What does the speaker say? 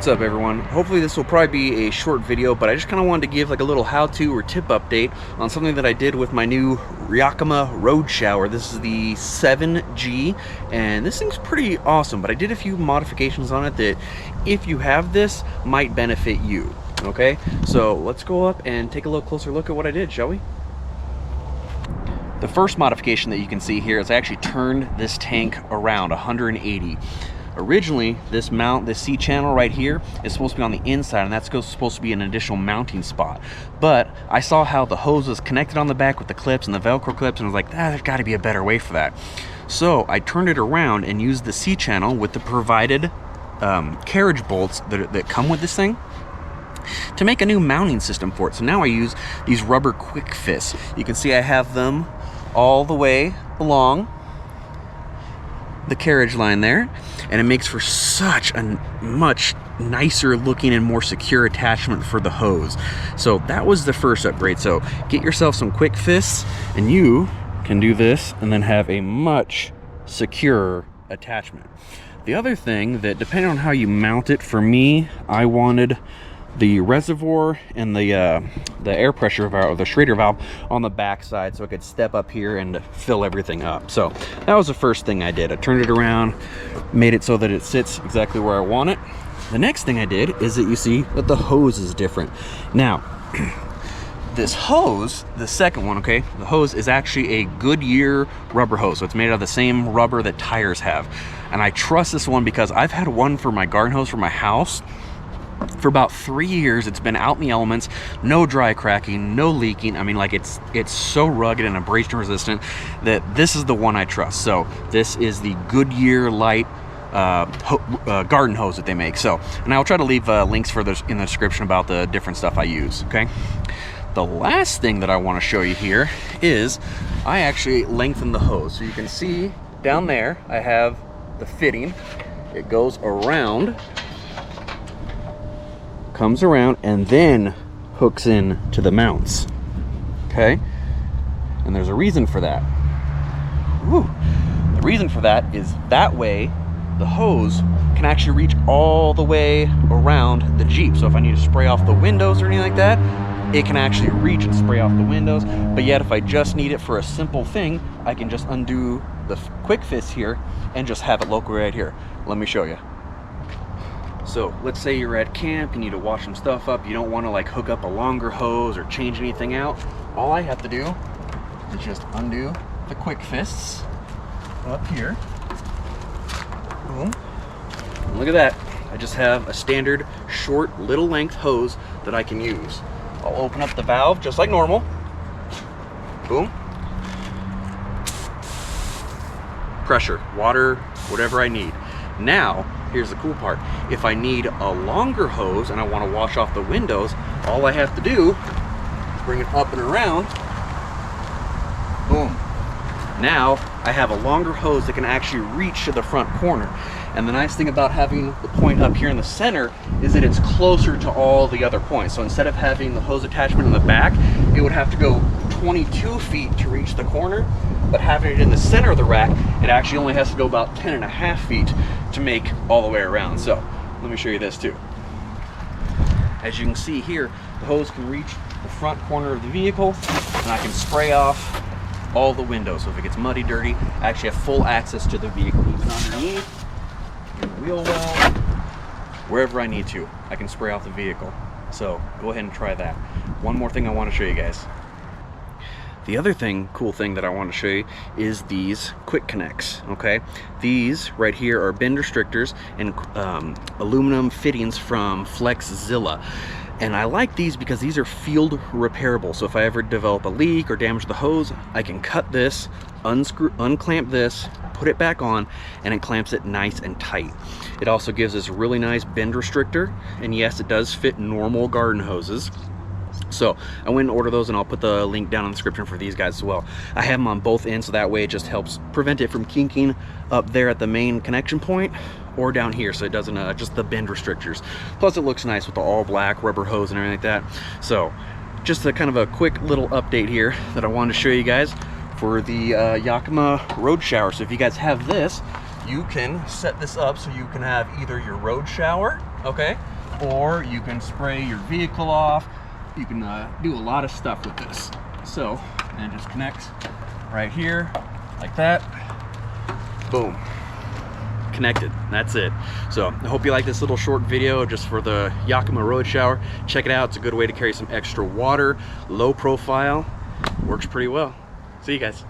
What's up, everyone? Hopefully this will probably be a short video, but I just kind of wanted to give like a little how-to or tip update on something that I did with my new Yakima RoadShower. This is the 7G, and this thing's pretty awesome, but I did a few modifications on it that, if you have this, might benefit you. Okay, so let's go up and take a little closer look at what I did, shall we? The first modification that you can see here is I actually turned this tank around 180. Originally, this C channel right here is supposed to be on the inside, and that's supposed to be an additional mounting spot. But I saw how the hose was connected on the back with the clips and the Velcro clips, and I was like, there's got to be a better way for that. So I turned it around and used the C channel with the provided carriage bolts that come with this thing to make a new mounting system for it. So now I use these rubber quick fists. You can see I have them all the way along the carriage line there, and it makes for such a much nicer looking and more secure attachment for the hose. So that was the first upgrade. So get yourself some quick fists and you can do this and then have a much secure attachment. The other thing that, depending on how you mount it, for me, I wanted the reservoir and the air pressure valve, or the Schrader valve, on the back side, so I could step up here and fill everything up. So that was the first thing I did. I turned it around, made it so that it sits exactly where I want it. The next thing I did is that you see that the hose is different. Now, this hose, the second one, okay, the hose is actually a Goodyear rubber hose. So it's made out of the same rubber that tires have. And I trust this one because I've had one for my garden hose for my house for about 3 years. It's been out in the elements, no dry cracking, no leaking. I mean, like, it's so rugged and abrasion resistant that this is the one I trust. So this is the Goodyear light garden hose that they make. So, and I'll try to leave links for this in the description about the different stuff I use. Okay, the last thing that I want to show you here is I actually lengthened the hose. So you can see down there I have the fitting. It goes around, comes around, and then hooks in to the mounts. Okay, and there's a reason for that. Woo. The reason for that is that way the hose can actually reach all the way around the Jeep. So if I need to spray off the windows or anything like that, it can actually reach and spray off the windows. But yet, if I just need it for a simple thing, I can just undo the quick fist here and just have it locally right here. Let me show you. So let's say you're at camp, you need to wash some stuff up, you don't want to like hook up a longer hose or change anything out. All I have to do is just undo the quick fists up here. Boom. And look at that. I just have a standard short little length hose that I can use. I'll open up the valve just like normal. Boom. Pressure, water, whatever I need. Now, here's the cool part. If I need a longer hose and I want to wash off the windows, all I have to do is bring it up and around. Boom. Now I have a longer hose that can actually reach to the front corner. And the nice thing about having the point up here in the center is that it's closer to all the other points. So instead of having the hose attachment in the back, it would have to go 22 feet to reach the corner. But having it in the center of the rack, it actually only has to go about 10.5 feet to make all the way around. So let me show you this too. As you can see here, the hose can reach the front corner of the vehicle, and I can spray off all the windows. So if it gets muddy, dirty, I actually have full access to the vehicle, even underneath, in the wheel well, wherever I need to, I can spray off the vehicle. So go ahead and try that. One more thing I want to show you guys. The other cool thing that I want to show you is these quick connects. Okay, these right here are bend restrictors and aluminum fittings from Flexzilla. And I like these because these are field repairable. So if I ever develop a leak or damage the hose, I can cut this, unclamp this, put it back on, and it clamps it nice and tight. It also gives this really nice bend restrictor, and yes, it does fit normal garden hoses. So I went and ordered those, and I'll put the link down in the description for these guys as well. I have them on both ends, so that way it just helps prevent it from kinking up there at the main connection point or down here, so it doesn't just the bend restrictors. Plus it looks nice with the all black rubber hose and everything like that. So just a kind of a quick little update here that I wanted to show you guys for the Yakima RoadShower. So if you guys have this, you can set this up so you can have either your road shower, okay, or you can spray your vehicle off. You can do a lot of stuff with this. So, and it just connects right here like that. Boom, connected. That's it. So I hope you like this little short video just for the Yakima road shower. Check it out. It's a good way to carry some extra water, low profile, works pretty well. See you guys.